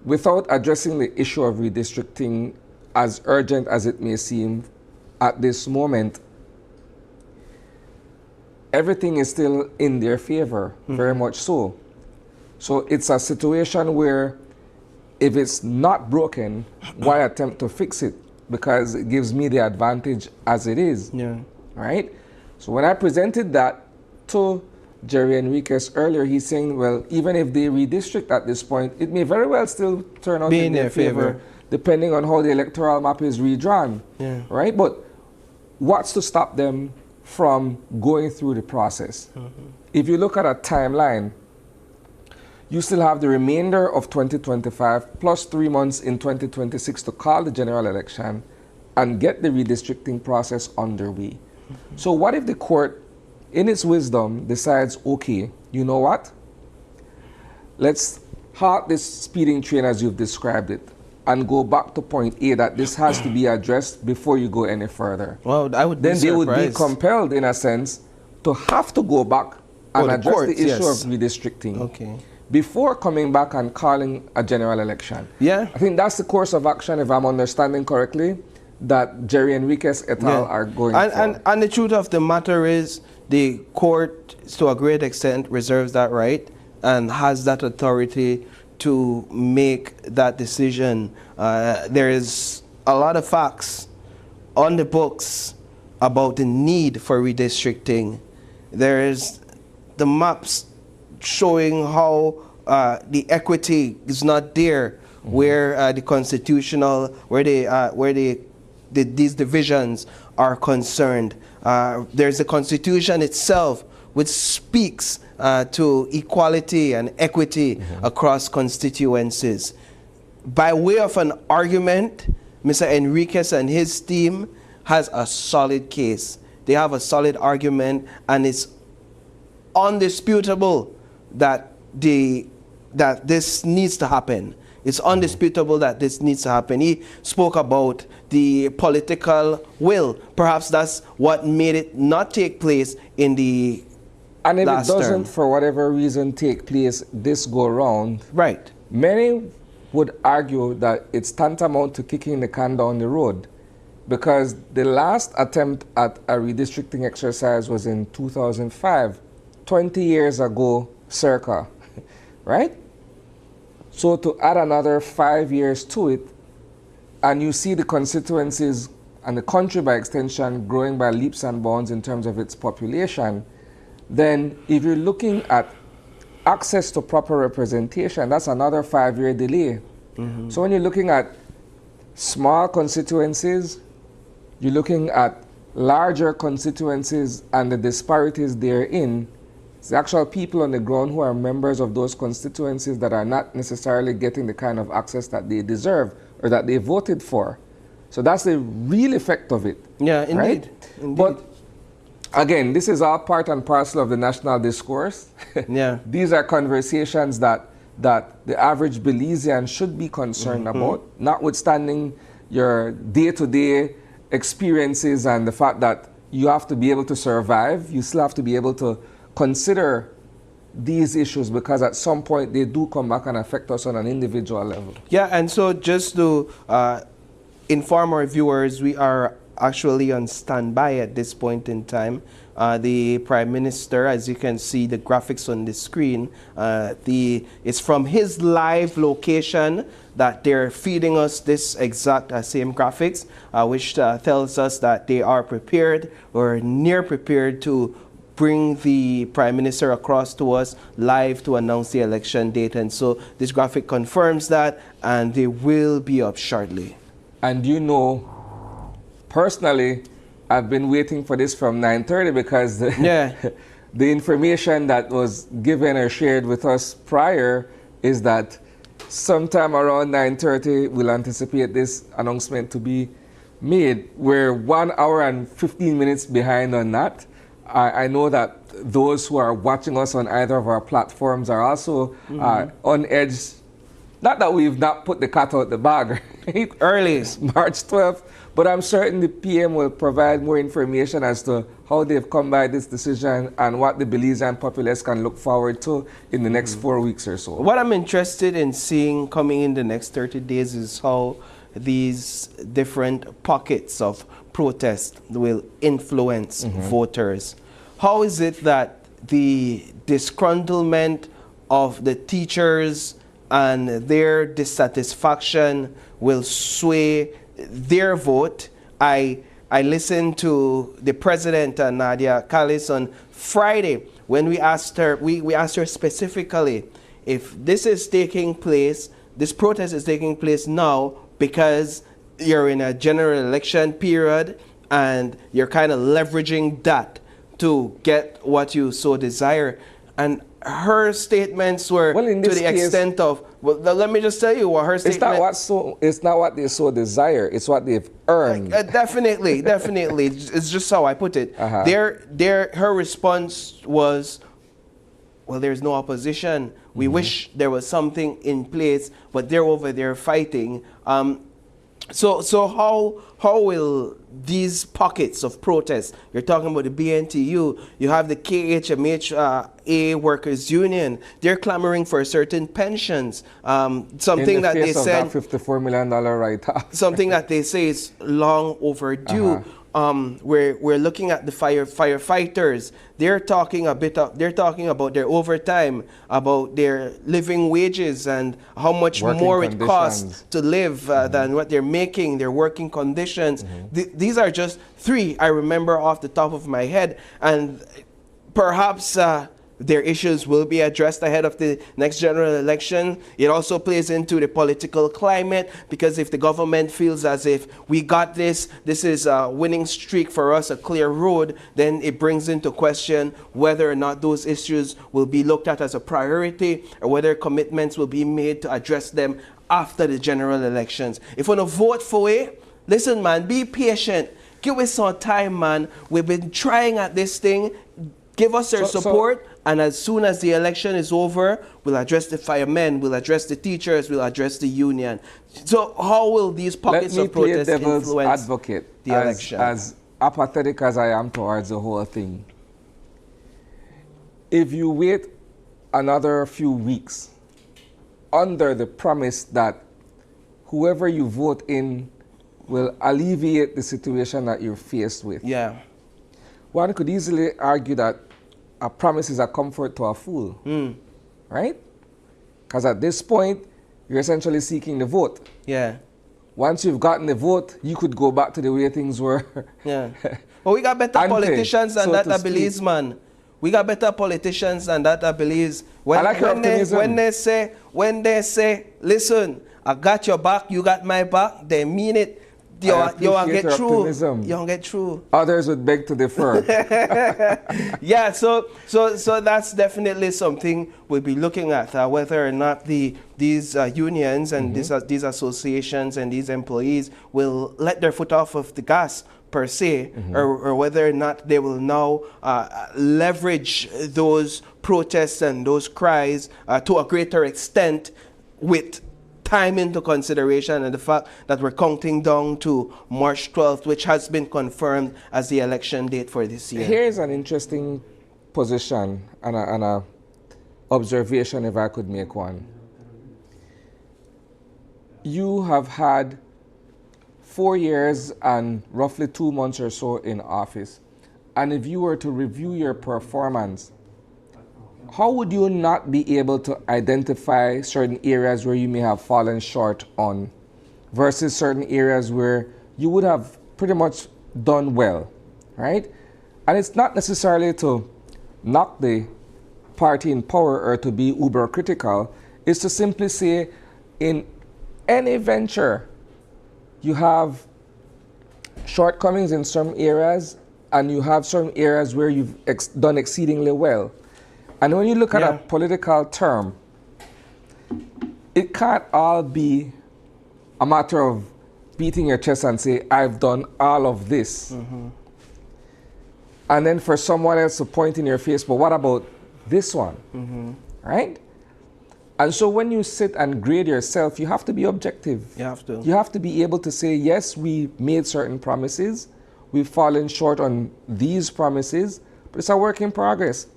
without addressing the issue of redistricting, as urgent as it may seem at this moment, everything is still in their favor, very much so. So it's a situation where if it's not broken, why attempt to fix it? Because it gives me the advantage as it is,
Yeah.
right? So when I presented that to Jerry Enriquez earlier, he's saying, well, even if they redistrict at this point, it may very well still turn out in their favor, depending on how the electoral map is redrawn, right? But what's to stop them from going through the process? If you look at a timeline, you still have the remainder of 2025 plus 3 months in 2026 to call the general election and get the redistricting process underway. So what if the court, in its wisdom, decides, okay, you know what? Let's halt this speeding train as you've described it and go back to point A, that this has to be addressed before you go any further.
Well, I would be
Then they would be
surprised.
compelled, in a sense, to have to go back and
the
address
courts,
the issue
yes.
of redistricting
Okay.
before coming back and calling a general election.
Yeah.
I think that's the course of action, if I'm understanding correctly, that Jerry Enriquez et al. Are going for.
And the truth of the matter is, the court, to a great extent, reserves that right and has that authority to make that decision. There is a lot of facts on the books about the need for redistricting. There is the maps showing how the equity is not there, where the constitutional, where these divisions are concerned. There's the Constitution itself, which speaks to equality and equity across constituencies. By way of an argument, Mr. Enriquez and his team has a solid case. They have a solid argument, and it's undisputable that this needs to happen. It's undisputable that this needs to happen. He spoke about the political will. Perhaps that's what made it not take place in the
And if it
last
doesn't,
term.
for whatever reason, take place this go round,
Right.
many would argue that it's tantamount to kicking the can down the road, because the last attempt at a redistricting exercise was in 2005, 20 years ago circa, right? So to add another 5 years to it, and you see the constituencies and the country by extension growing by leaps and bounds in terms of its population, then if you're looking at access to proper representation, that's another 5-year delay. So when you're looking at small constituencies, you're looking at larger constituencies and the disparities therein, it's the actual people on the ground who are members of those constituencies that are not necessarily getting the kind of access that they deserve or that they voted for. So that's the real effect of it.
Yeah, indeed.
Right?
Indeed.
But again, this is all part and parcel of the national discourse.
Yeah.
These are conversations that the average Belizean should be concerned about, notwithstanding your day-to-day experiences and the fact that you have to be able to survive. You still have to be able to consider these issues, because at some point they do come back and affect us on an individual level.
Yeah, and so just to inform our viewers, we are actually on standby at this point in time. The Prime Minister, as you can see the graphics on the screen, it's from his live location that they're feeding us this exact same graphics, which tells us that they are prepared or near prepared to bring the Prime Minister across to us live to announce the election date. And so this graphic confirms that, and they will be up shortly.
And you know, personally, I've been waiting for this from 9:30 because the information that was given or shared with us prior is that sometime around 9:30 we'll anticipate this announcement to be made. We're 1 hour and 15 minutes behind on that. I know that those who are watching us on either of our platforms are also on edge. Not that we've not put the cat out the bag, right?
Early.
It's March 12th, but I'm certain the PM will provide more information as to how they've come by this decision and what the Belizean populace can look forward to in the next 4 weeks or so.
What I'm interested in seeing coming in the next 30 days is how these different pockets of protest will influence voters. How is it that the disgruntlement of the teachers and their dissatisfaction will sway their vote? I listened to the president, Nadia Callis, on Friday when we asked her, we asked her specifically if this is taking place, this protest is taking place now because you're in a general election period and you're kind of leveraging that to get what you so desire. And her statements were to the extent of, well, let me just tell you what her statement...
It's not what they so desire, it's what they've earned.
Definitely. It's just how I put it. Her response was, well, there's no opposition. We wish there was something in place, but they're over there fighting. So how will these pockets of protest, you're talking about the BNTU, you have the KHMH a workers' union. They're clamoring for certain pensions. Something that they said,
that $54 million write-off.
something that they say is long overdue. We're looking at the firefighters. They're talking about their overtime, about their living wages, and how much
Working
more it
conditions.
costs to live than what they're making, their working conditions. These are just three I remember off the top of my head, and perhaps their issues will be addressed ahead of the next general election. It also plays into the political climate, because if the government feels as if we got this is a winning streak for us, a clear road, then it brings into question whether or not those issues will be looked at as a priority, or whether commitments will be made to address them after the general elections. If you want to vote for it, listen, man, be patient. Give us some time, man. We've been trying at this thing. Give us their support, and as soon as the election is over, we'll address the firemen, we'll address the teachers, we'll address the union. So how will these pockets of protest influence
advocate,
the election?
As apathetic as I am towards the whole thing, if you wait another few weeks under the promise that whoever you vote in will alleviate the situation that you're faced with, one could easily argue that a promise is a comfort to a fool, right? Because at this point, you're essentially seeking the vote. Once you've gotten the vote, you could go back to the way things were.
Well, we got better politicians than that, I believe, man. We got better politicians than that, I believe. When they say, listen, I got your back, you got my back, they mean it. You won't get through. You won't get through.
Others would beg to defer.
Yeah, so that's definitely something we'll be looking at, whether or not these unions and these associations and these employees will let their foot off of the gas per se, or whether or not they will now leverage those protests and those cries to a greater extent, with time into consideration and the fact that we're counting down to March 12th, which has been confirmed as the election date for this year.
Here's an interesting position and a observation, if I could make one. You have had 4 years and roughly 2 months or so in office, and if you were to review your performance, how would you not be able to identify certain areas where you may have fallen short on versus certain areas where you would have pretty much done well, right? And it's not necessarily to knock the party in power or to be uber critical. It's to simply say, in any venture, you have shortcomings in some areas and you have certain areas where you've done exceedingly well. And when you look at a political term, it can't all be a matter of beating your chest and say, I've done all of this. And then for someone else to point in your face, but what about this one? Right? And so when you sit and grade yourself, you have to be objective.
You have to.
You have to be able to say, yes, we made certain promises. We've fallen short on these promises, but it's a work in progress.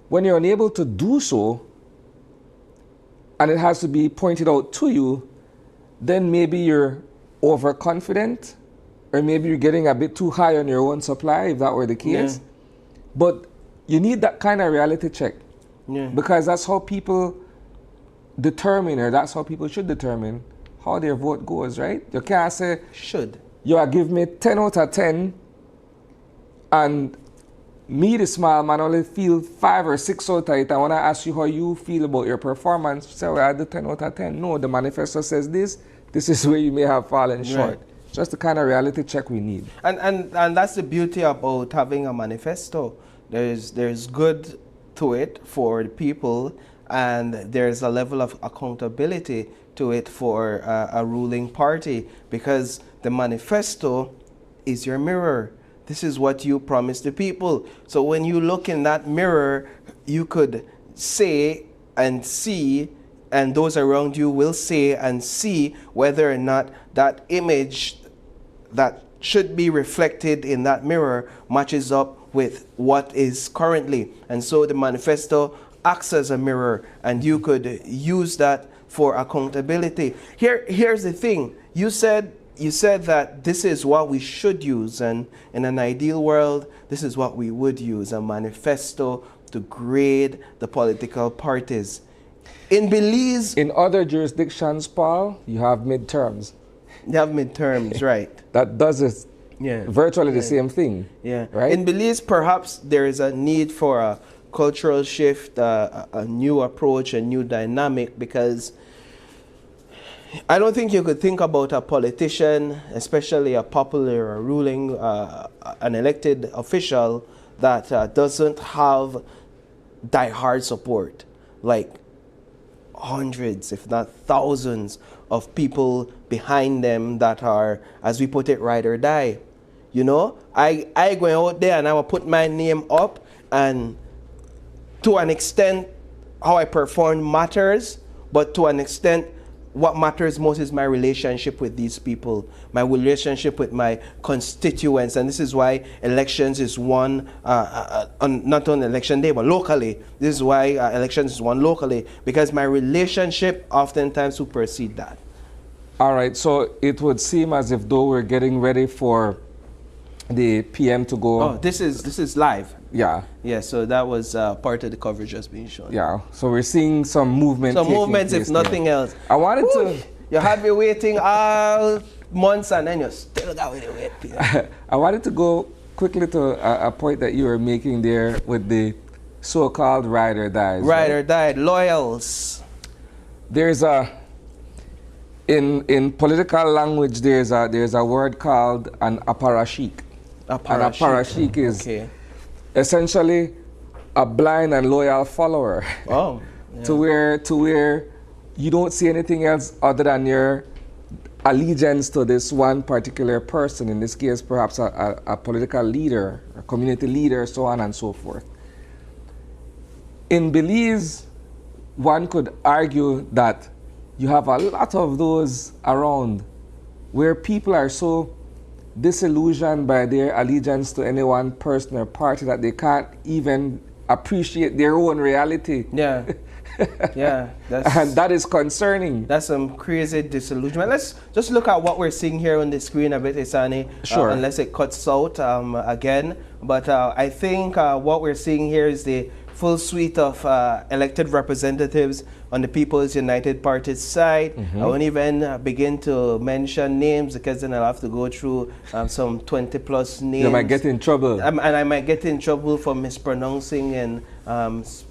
When you're unable to do so, and it has to be pointed out to you, then maybe you're overconfident, or maybe you're getting a bit too high on your own supply, if that were the case. But you need that kind of reality check, because that's how people determine, or that's how people should determine how their vote goes, right? You can't say, you give me 10 out of 10, and me, the small man, only feel 5 or 6 out of it. And when I ask you how you feel about your performance, you say, well, I did 10 out of 10. No, the manifesto says this. This is where you may have fallen short. Just the kind of reality check we need.
And that's the beauty about having a manifesto. There's good to it for the people, and there's a level of accountability to it for a ruling party, because the manifesto is your mirror. This is what you promised the people. So when you look in that mirror, you could say and see, and those around you will say and see whether or not that image that should be reflected in that mirror matches up with what is currently. And so the manifesto acts as a mirror, and you could use that for accountability. Here's the thing. You said that this is what we should use, and in an ideal world, this is what we would use, a manifesto to grade the political parties. In Belize...
In other jurisdictions, Paul, you have midterms.
You have midterms, right.
That does it virtually the same thing.
Yeah.
Right?
In Belize, perhaps there is a need for a cultural shift, a new approach, a new dynamic, because I don't think you could think about a politician, especially a popular or ruling, an elected official, that doesn't have die-hard support, like hundreds, if not thousands, of people behind them that are, as we put it, ride or die. You know, I go out there and I will put my name up, and to an extent, how I perform matters, but to an extent, what matters most is my relationship with these people, my relationship with my constituents. And this is why elections is won, not on election day, but locally. This is why elections is won locally, because my relationship oftentimes supersedes that.
All right, so it would seem as if though we're getting ready for the PM to go.
Oh, this is live.
Yeah.
Yeah, so that was part of the coverage just being shown.
Yeah, so we're seeing some movement.
Some movements, if nothing else.
I wanted to...
You had me waiting all months, and then you still got to wait.
I wanted to go quickly to a point that you were making there with the so-called ride or dies.
Ride or die, loyals.
There's a... In political language, there's a word called an apparatchik. An apparatchik is essentially a blind and loyal follower.
Oh, yeah.
to where you don't see anything else other than your allegiance to this one particular person. In this case, perhaps a political leader, a community leader, so on and so forth. In Belize, one could argue that you have a lot of those around where people are so disillusioned by their allegiance to any one person or party that they can't even appreciate their own reality.
Yeah. Yeah.
And that is concerning.
That's some crazy disillusionment. Let's just look at what we're seeing here on the screen a bit, Isani.
Sure.
Unless it cuts out again. But I think what we're seeing here is the full suite of elected representatives on the People's United Party's side. I won't even begin to mention names, because then I'll have to go through some 20 plus names.
You might get in trouble.
And I might get in trouble for mispronouncing and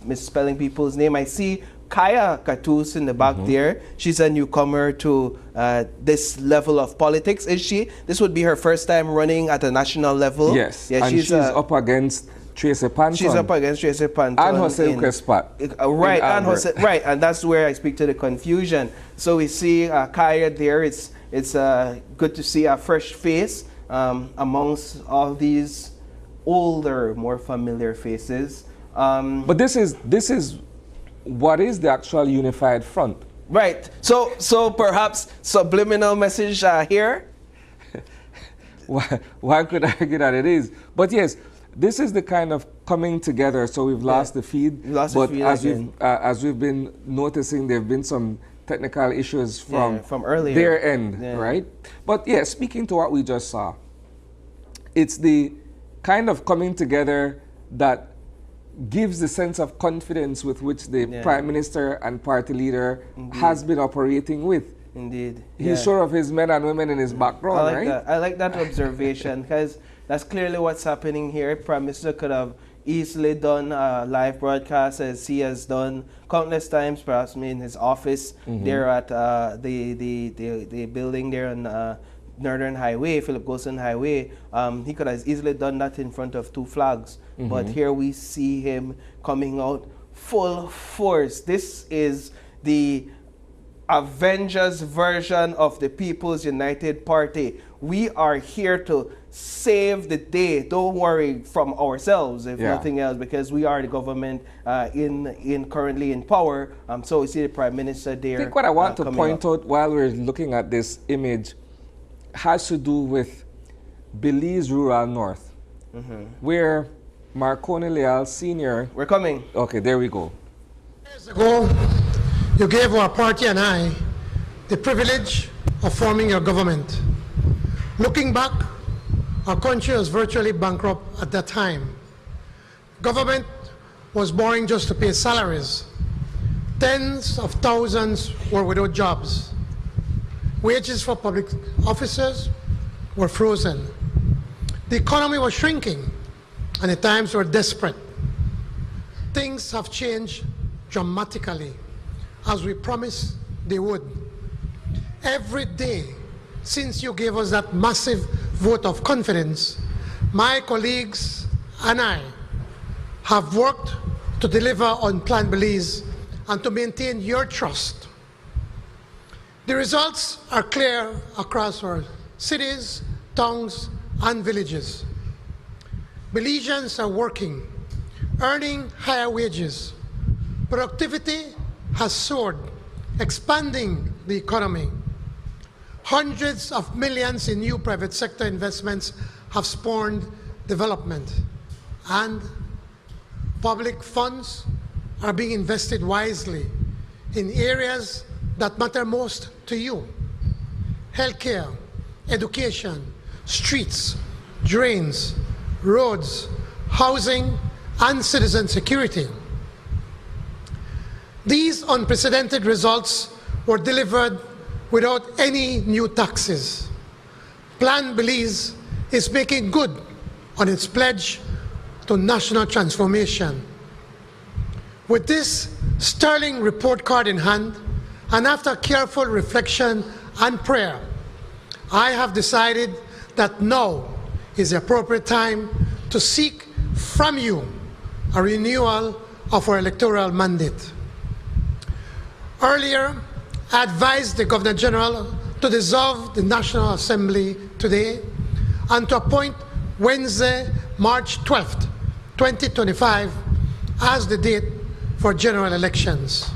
misspelling people's name. I see Kaya Katus in the back there. She's a newcomer to this level of politics, is she? This would be her first time running at a national level.
Yes,
yeah,
and she's up against Tracy Panton.
She's up against Tracy Panton.
And Jose Crespat.
Right, and that's where I speak to the confusion. So we see Kaya there. It's good to see a fresh face amongst all these older, more familiar faces.
But this is what is the actual unified front.
Right. So perhaps subliminal message here.
One could argue that it is. But yes, this is the kind of coming together. So we've lost the feed. As we've been noticing, there have been some technical issues from
earlier,
their end, right? But yeah, speaking to what we just saw, it's the kind of coming together that gives the sense of confidence with which the Prime Minister and party leader has been operating with.
Indeed.
He's sure of his men and women in his background, right?
I like that observation, because that's clearly what's happening here. Prime Minister could have easily done a live broadcast, as he has done countless times, perhaps in his office there at the building there on Northern Highway, Philip Golson Highway. He could have easily done that in front of two flags. But here we see him coming out full force. This is the Avengers version of the People's United Party. We are here to save the day. Don't worry, from ourselves, if nothing else, because we are the government currently in power. So we see the Prime Minister there.
I think what I want to point out while we're looking at this image has to do with Belize Rural North, where Marconi Leal Sr.
We're coming.
Okay, there we go.
Years ago, you gave our party and I the privilege of forming your government. Looking back, our country was virtually bankrupt at that time. Government was borrowing just to pay salaries. Tens of thousands were without jobs. Wages for public officers were frozen. The economy was shrinking, and the times were desperate. Things have changed dramatically, as we promised they would. Every day since you gave us that massive vote of confidence, my colleagues and I have worked to deliver on Plan Belize and to maintain your trust. The results are clear across our cities, towns, and villages. Belizeans are working, earning higher wages. Productivity has soared, expanding the economy. Hundreds of millions in new private sector investments have spawned development, and public funds are being invested wisely in areas that matter most to you: healthcare, education, streets, drains, roads, housing, and citizen security. These unprecedented results were delivered without any new taxes. Plan Belize is making good on its pledge to national transformation. With this sterling report card in hand, and after careful reflection and prayer, I have decided that now is the appropriate time to seek from you a renewal of our electoral mandate. Earlier, I advised the Governor General to dissolve the National Assembly today and to appoint Wednesday, March 12th, 2025 as the date for general elections.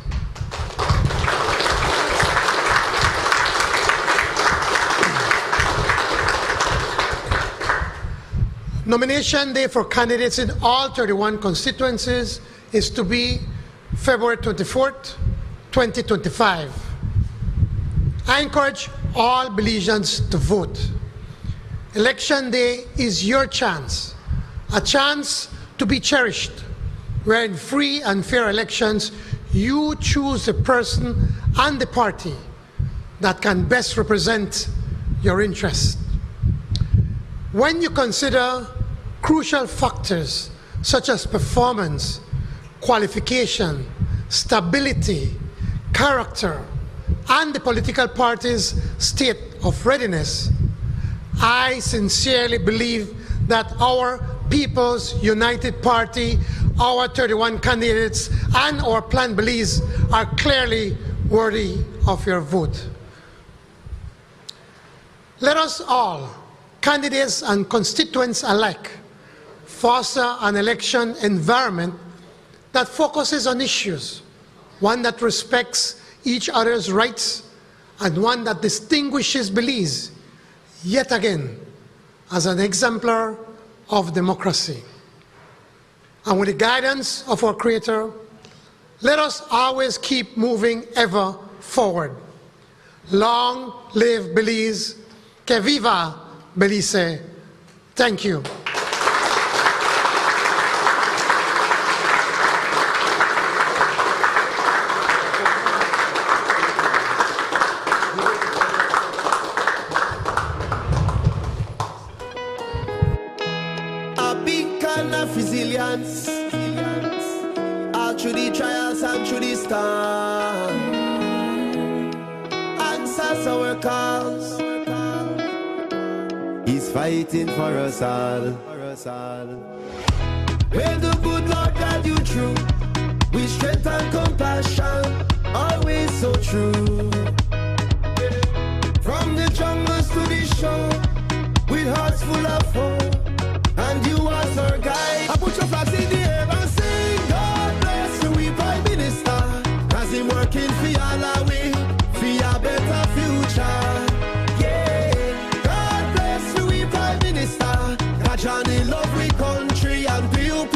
Nomination day for candidates in all 31 constituencies is to be February 24th, 2025. I encourage all Belizeans to vote. Election day is your chance, a chance to be cherished, where in free and fair elections, you choose the person and the party that can best represent your interests. When you consider crucial factors such as performance, qualification, stability, character, and the political party's state of readiness, I sincerely believe that our People's United Party, our 31 candidates, and our Plan Belize are clearly worthy of your vote. Let us all, candidates and constituents alike, foster an election environment that focuses on issues, one that respects each other's rights, and one that distinguishes Belize, yet again, as an exemplar of democracy. And with the guidance of our Creator, let us always keep moving ever forward. Long live Belize, que viva Belize. Thank you.
Resilience, all through the trials and through the storm. Answers our calls. He's fighting for us all. May the good Lord guide you through, with strength and compassion, always so true. From the jungles to the shore, with hearts full of hope, and you as our guide. I put your flags in the air and sing, God bless you, we Prime Minister, as him working for all our way, for a better future. Yeah, God bless you, we Prime Minister, God Johnny love we country and build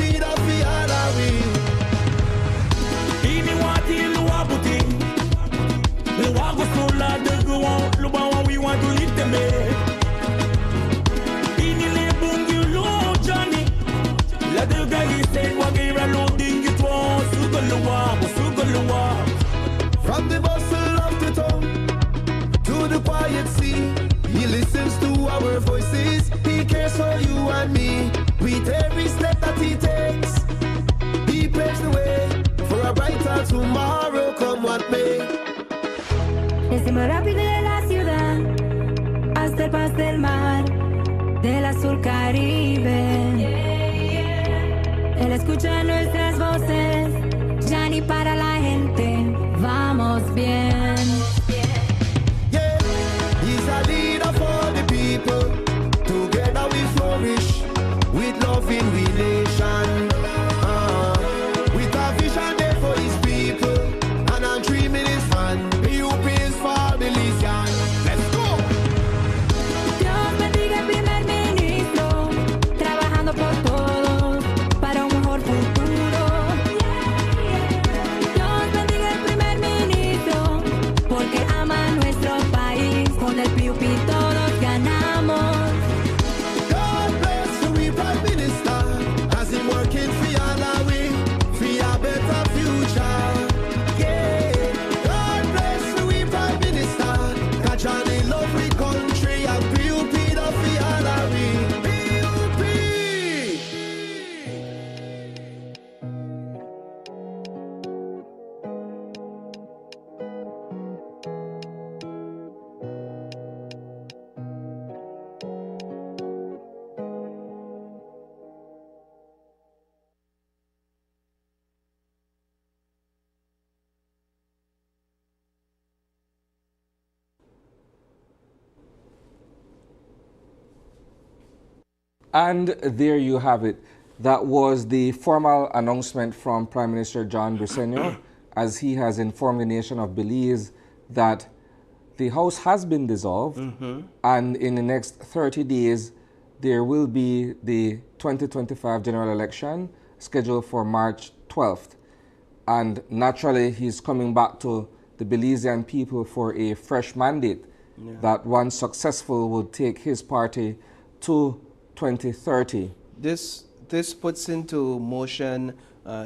yet see. He listens to our voices. He cares for you and me. With every step that he takes, he paves the way for a brighter tomorrow, come what may.
Es el más rápido de la ciudad hasta el paz del mar, del azul Caribe. Él escucha nuestras voces, ya ni para la gente, vamos bien.
Yeah, he's a leader for the people. Together we flourish with love in relation. With a vision there for his people, and I'm dreaming his fan. PUP is for Belizean. Let's go.
Dios bendiga al primer ministro, trabajando por todos para un mejor futuro. Dios bendiga al primer ministro, porque ama nuestro país. Con el PUP todos ganamos.
God bless the we Prime Minister as he working for all our way, for a better future. Yeah, God bless the we Prime Minister. Catch on the lovely country and PUP the for all our way. PUP.
And there you have it. That was the formal announcement from Prime Minister John Briceno, as he has informed the nation of Belize that the House has been dissolved, and in the next 30 days, there will be the 2025 general election scheduled for March 12th. And naturally, he's coming back to the Belizean people for a fresh mandate that, once successful, will take his party to 2030.
This puts into motion,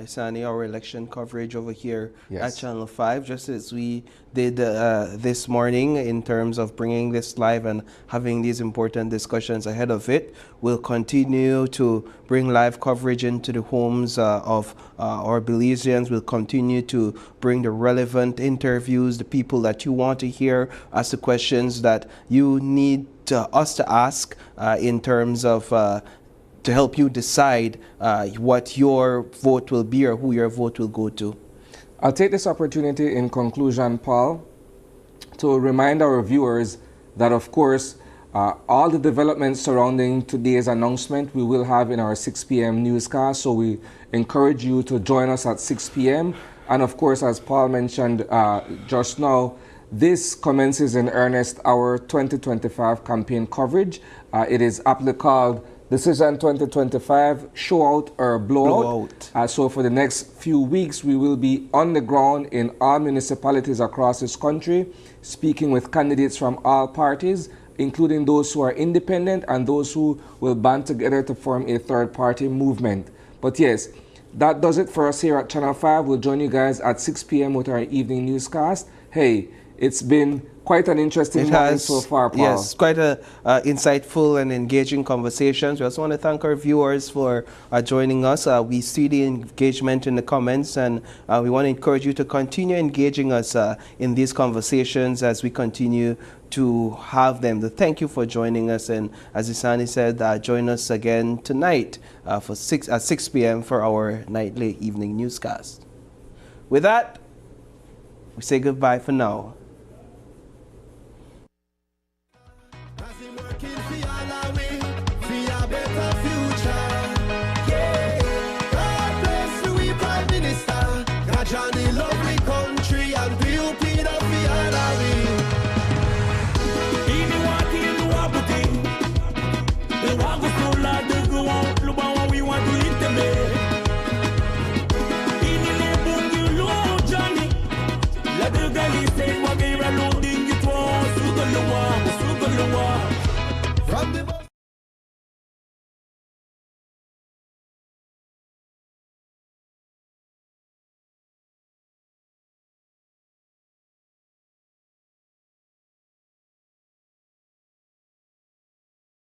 Sani, our election coverage over here at Channel 5, just as we did this morning in terms of bringing this live and having these important discussions ahead of it. We'll continue to bring live coverage into the homes of our Belizeans. We'll continue to bring the relevant interviews, the people that you want to hear, ask the questions that you need us to ask in terms of to help you decide what your vote will be or who your vote will go to.
I'll take this opportunity in conclusion, Paul, to remind our viewers that, of course, all the developments surrounding today's announcement we will have in our 6 p.m. newscast, so we encourage you to join us at 6 p.m. And of course, as Paul mentioned just now, this commences in earnest our 2025 campaign coverage. It is aptly called Decision 2025 Show Out or Blowout. So for the next few weeks, we will be on the ground in all municipalities across this country, speaking with candidates from all parties, including those who are independent and those who will band together to form a third-party movement. But yes, that does it for us here at Channel 5. We'll join you guys at 6 p.m. with our evening newscast. Hey, it's been quite an interesting morning so far, Paul.
Yes, quite a insightful and engaging conversations. We also want to thank our viewers for joining us. We see the engagement in the comments, and we want to encourage you to continue engaging us in these conversations as we continue to have them. Thank you for joining us, and as Isani said, join us again tonight at 6 p.m. for our nightly evening newscast. With that, we say goodbye for now.